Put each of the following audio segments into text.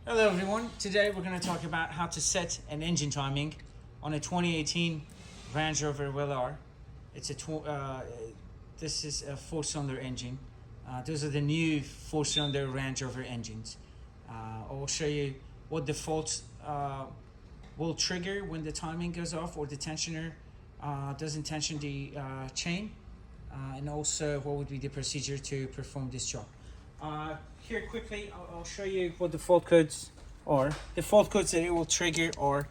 Hello everyone, today we're going to talk about how to set an engine timing on a 2018 Rang Rover Velar. This is a 4-cylinder engine. Those are the new 4-cylinder Rang Rover engines. I'll show you what defaults will trigger when the timing goes off or the tensioner doesn't tension the chain, and also what would be the procedure to perform this job. Here quickly, I'll show you what the fault codes are. The fault codes that it will trigger are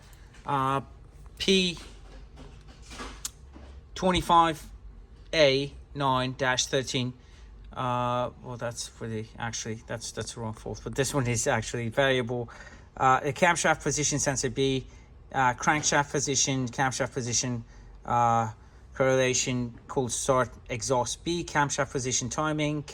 P25A9-13. Well, that's for the that's the wrong fault, but this one is actually variable. The camshaft position sensor B, crankshaft position, camshaft position, correlation, cold start, exhaust B, camshaft position timing,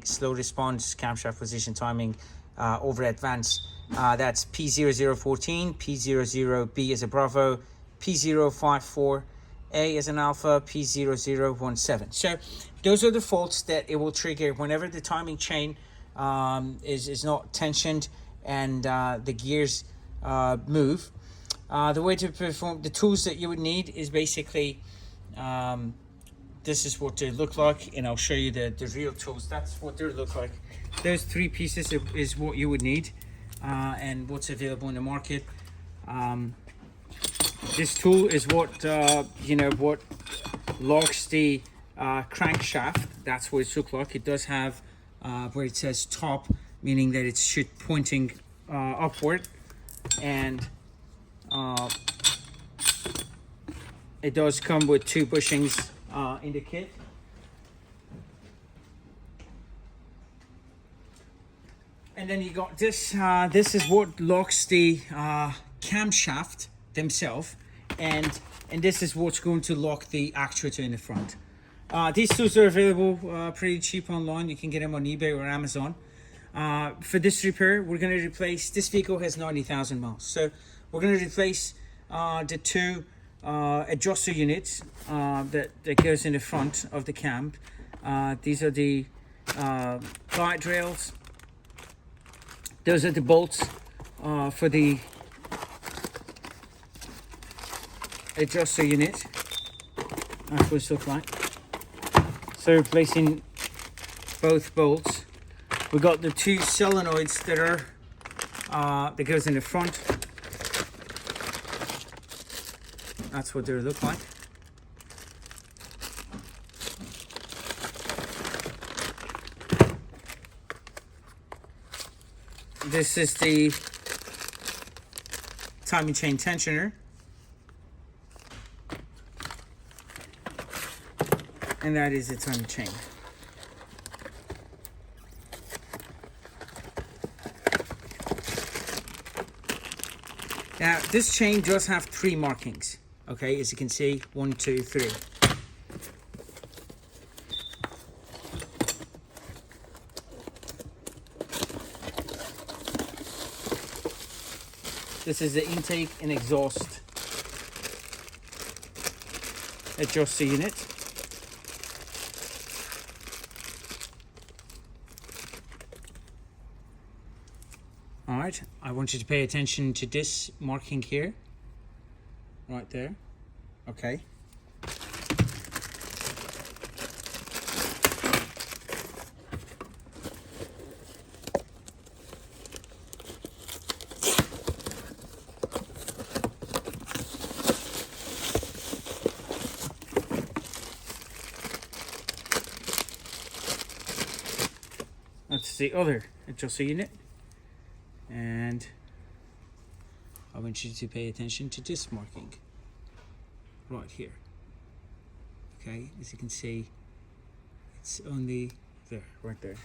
slow response, camshaft position timing, over advance. That's P0014, P00B as a Bravo, P054A as an Alpha, P0017. So those are the faults that it will trigger whenever the timing chain is not tensioned and the gears move. The way to perform the tools that you would need is basically this is what they look like, and I'll show you the real tools. That's what they look like. Those 3 pieces is what you would need, and what's available in the market. This tool is what what locks the crankshaft. That's what it looks like. It does have where it says top, meaning that it's pointing upward, and it does come with 2 bushings in the kit. And then you got this. This is what locks the camshaft themselves, and this is what's going to lock the actuator in the front. These tools are available pretty cheap online. You can get them on eBay or Amazon. For this repair, we're going to replace. This vehicle has 90,000 miles, so we're going to replace the 2 adjuster units that goes in the front of the cam. These are the guide rails. Those are the bolts for the adjuster unit. That's what it looks like. So replacing both bolts. We got the 2 solenoids that are that goes in the front. That's what they look like. This is the timing chain tensioner, and that is the timing chain. Now this chain does have 3 markings. Okay, as you can see, 1, 2, 3. This is the intake and exhaust adjuster unit. All right, I want you to pay attention to this marking here. Right there. Okay. That's the other adjuster unit. And I want you to pay attention to this marking right here. Okay, as you can see, it's only there, right there.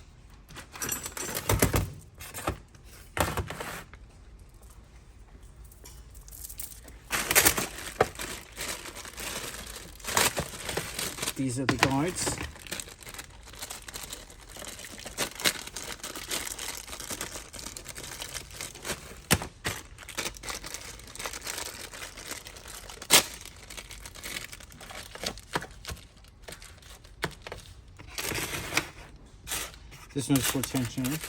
These are the guides. This one's for tensioner.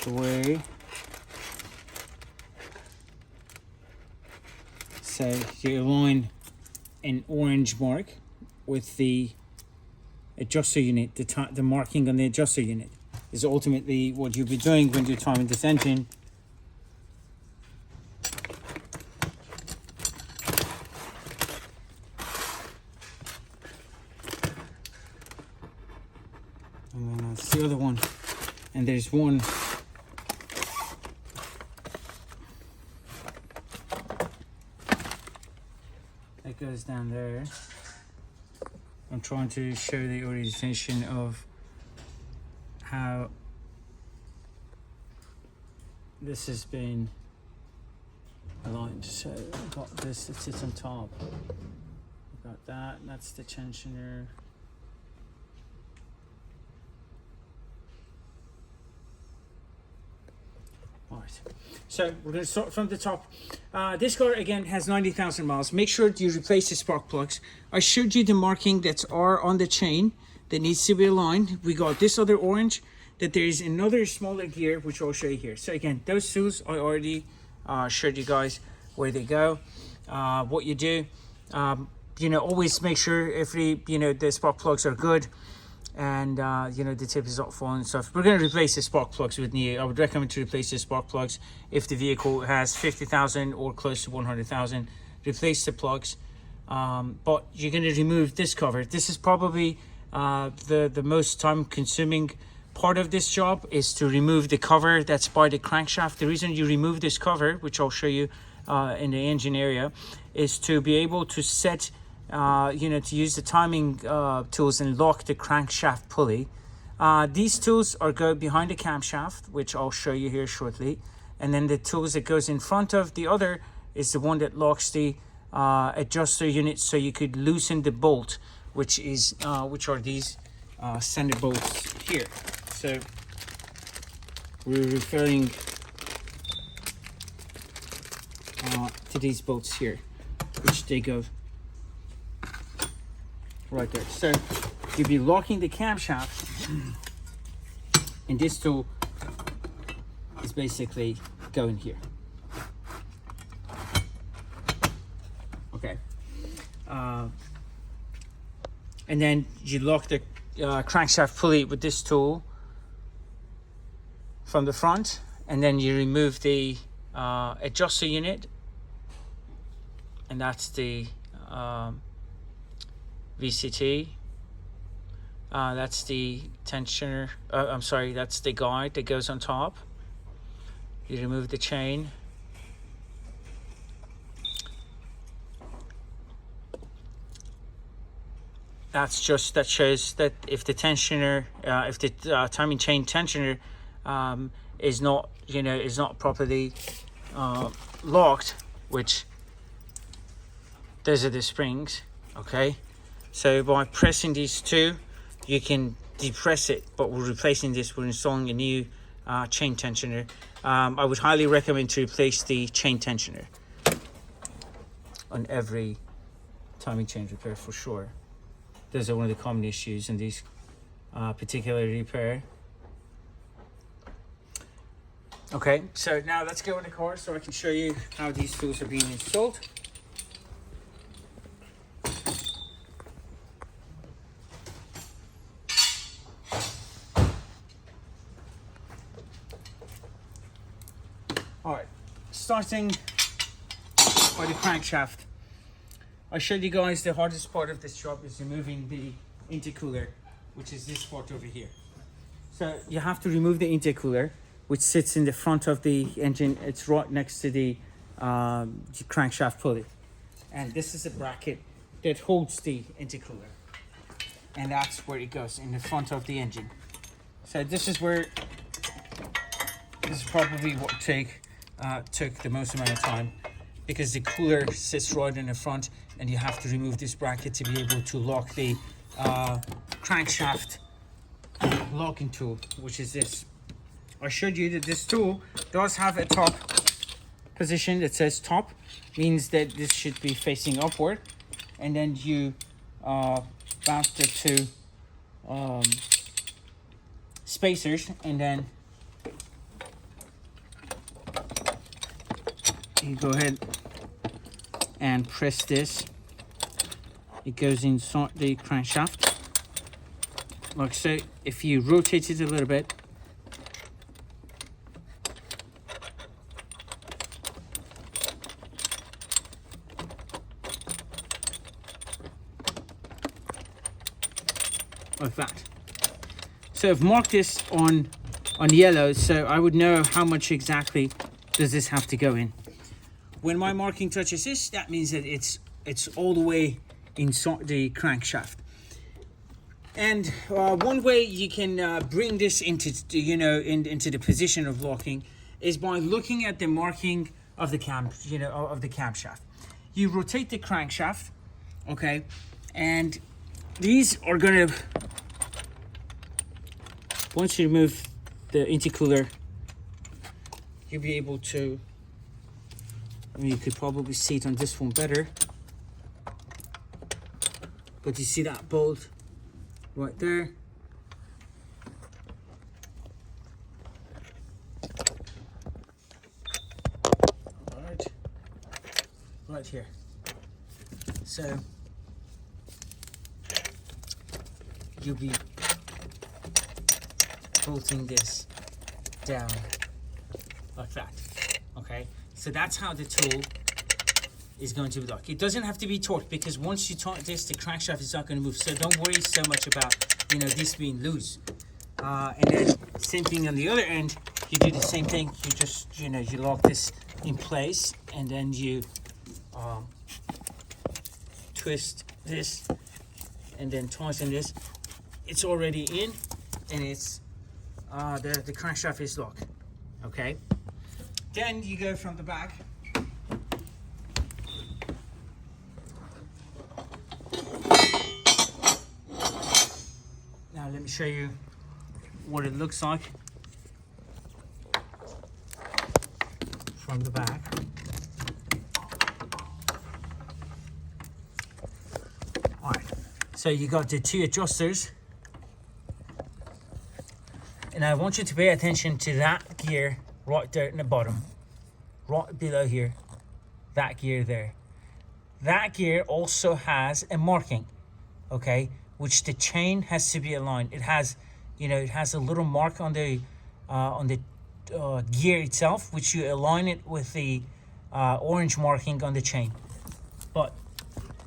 the way. So you align an orange mark with the adjuster unit. The marking on the adjuster unit is ultimately what you'll be doing when you're timing this engine. And then that's the other one. And there's one that goes down there. I'm trying to show the orientation of how this has been aligned. So I've got this that sits on top. I've got that, and that's the tensioner. Alright, so we're going to start from the top. This car again has 90,000 miles. Make sure you replace the spark plugs. I showed you the marking that's are on the chain that needs to be aligned. We got this other orange, that there is another smaller gear which I'll show you here. So again, those tools I already showed you guys where they go, what you do. You know, always make sure the spark plugs are good, and you know, the tip is not falling and stuff. We're going to replace the spark plugs with new. I would recommend to replace the spark plugs if the vehicle has 50,000 or close to 100,000. Replace the plugs, but you're going to remove this cover. This is probably the most time consuming part of this job, is to remove the cover that's by the crankshaft. The reason you remove this cover, which I'll show you in the engine area, is to be able to set you know, to use the timing tools and lock the crankshaft pulley. These tools go behind the camshaft, which I'll show you here shortly, and then the tools that goes in front of the other is the one that locks the adjuster unit, so you could loosen the bolt, which are these standard bolts here. So we're referring to these bolts here, which they go right there. So you'll be locking the camshaft, and this tool is basically going here. Okay. And then you lock the crankshaft pulley with this tool from the front, and then you remove the adjuster unit, and that's the VCT. That's the tensioner. I'm sorry, that's the guide that goes on top. You remove the chain. That shows that if the tensioner, if the timing chain tensioner is not properly locked, which those are the springs. Okay, so by pressing these two, you can depress it, but we're replacing this. We're installing a new chain tensioner. I would highly recommend to replace the chain tensioner on every timing chain repair for sure. Those are one of the common issues in these particular repair. Okay, so now let's go in the car so I can show you how these tools are being installed. Alright, starting by the crankshaft. I showed you guys the hardest part of this job is removing the intercooler, which is this part over here. So you have to remove the intercooler, which sits in the front of the engine. It's right next to the crankshaft pulley. And this is a bracket that holds the intercooler. And that's where it goes, in the front of the engine. So this is probably what took the most amount of time, because the cooler sits right in the front, and you have to remove this bracket to be able to lock the crankshaft locking tool, which is this. I showed you that this tool does have a top position that says top, means that this should be facing upward, and then you bounce the two spacers, and then you go ahead and press this. It goes inside the crankshaft like so. If you rotate it a little bit, like that. So I've marked this on yellow, so I would know how much exactly does this have to go in. When my marking touches this, that means that it's all the way inside the crankshaft. And one way you can bring this into into the position of locking is by looking at the marking of the camshaft. You rotate the crankshaft, okay, and these are gonna, once you remove the intercooler, you'll be able to, I mean, you could probably see it on this one better, but you see that bolt right there. Right here. So you'll be bolting this down like that. Okay, so that's how the tool is going to be locked. It doesn't have to be torqued, because once you torque this, the crankshaft is not going to move. So don't worry so much about this being loose. And then same thing on the other end. You do the same thing. You just you lock this in place, and then you twist this, and then tighten this. It's already in, and it's the crankshaft is locked. Okay. Then you go from the back. Now let me show you what it looks like from the back. All right, so you got the two adjusters, and I want you to pay attention to that gear right there in the bottom, right below here, that gear there. That gear also has a marking, okay, which the chain has to be aligned. It has, it has a little mark on the gear itself, which you align it with the orange marking on the chain. But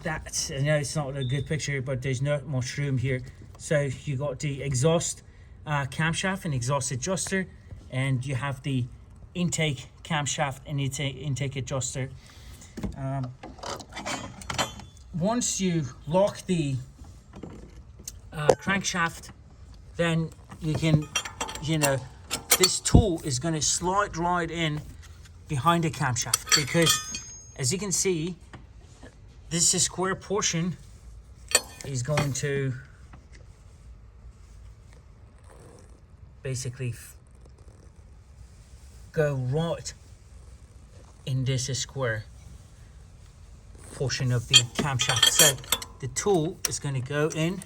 that's, I know it's not a good picture, but there's not much room here. So you got the exhaust camshaft and exhaust adjuster, and you have the intake camshaft and intake adjuster. Once you lock the crankshaft, then you can, this tool is going to slide right in behind the camshaft, because as you can see, this square portion is going to basically go right in this square portion of the camshaft. So the tool is going to go in,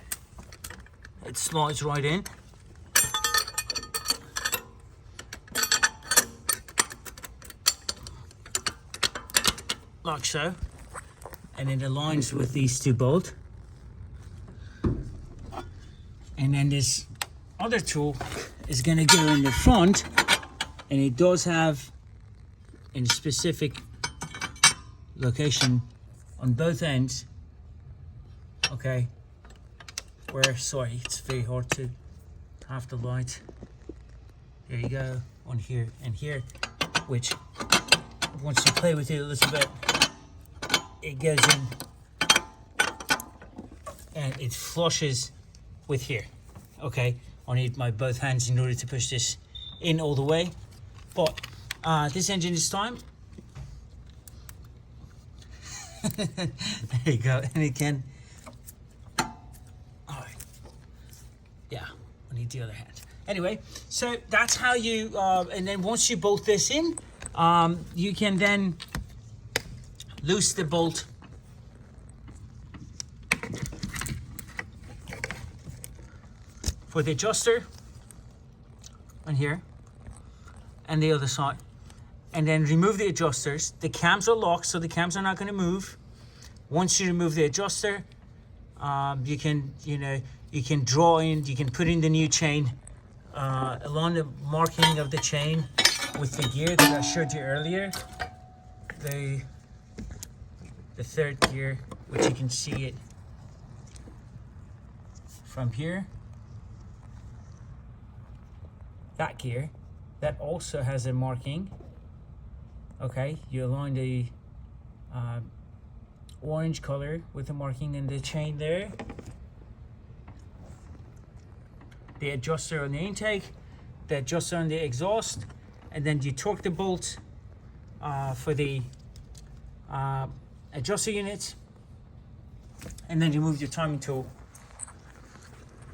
it slides right in, like so, and it aligns with these two bolts. And then this other tool is going to go in the front, and it does have in a specific location on both ends, okay, where, sorry, it's very hard to have the light. There you go, on here and here, which once you play with it a little bit, it goes in and it flushes with here. Okay, I need my both hands in order to push this in all the way. But this engine is time. There you go, and it can. All right. Yeah, I need the other hand. Anyway, so that's how you. And then once you bolt this in, you can then loose the bolt for the adjuster on here and the other side. and then remove the adjusters. The cams are locked, so the cams are not going to move. Once you remove the adjuster, you can, you can draw in, you can put in the new chain along the marking of the chain with the gear that I showed you earlier. The third gear, which you can see it from here. That gear, that also has a marking. Okay, you align the orange color with the marking in the chain there. The adjuster on the intake, the adjuster on the exhaust, and then you torque the bolt for the adjuster unit, and then you move your timing tool.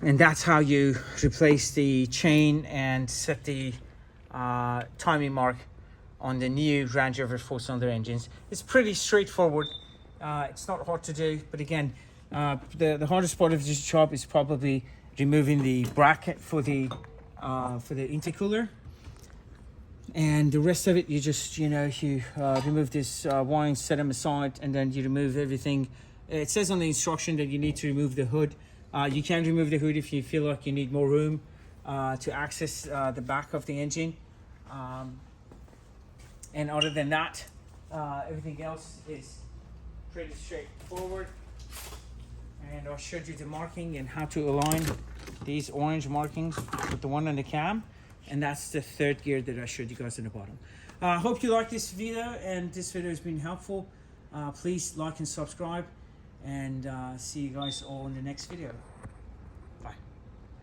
And that's how you replace the chain and set the timing mark on the new Rang Rover 4-cylinder engines. It's pretty straightforward. It's not hard to do, but again, the hardest part of this job is probably removing the bracket for the intercooler. And the rest of it, you just, you remove this wiring, set them aside, and then you remove everything. It says on the instruction that you need to remove the hood. You can remove the hood if you feel like you need more room to access the back of the engine. And other than that, everything else is pretty straightforward. And I showed you the marking and how to align these orange markings with the one on the cam. And that's the third gear that I showed you guys in the bottom. I hope you like this video and this video has been helpful. Please like and subscribe, and see you guys all in the next video.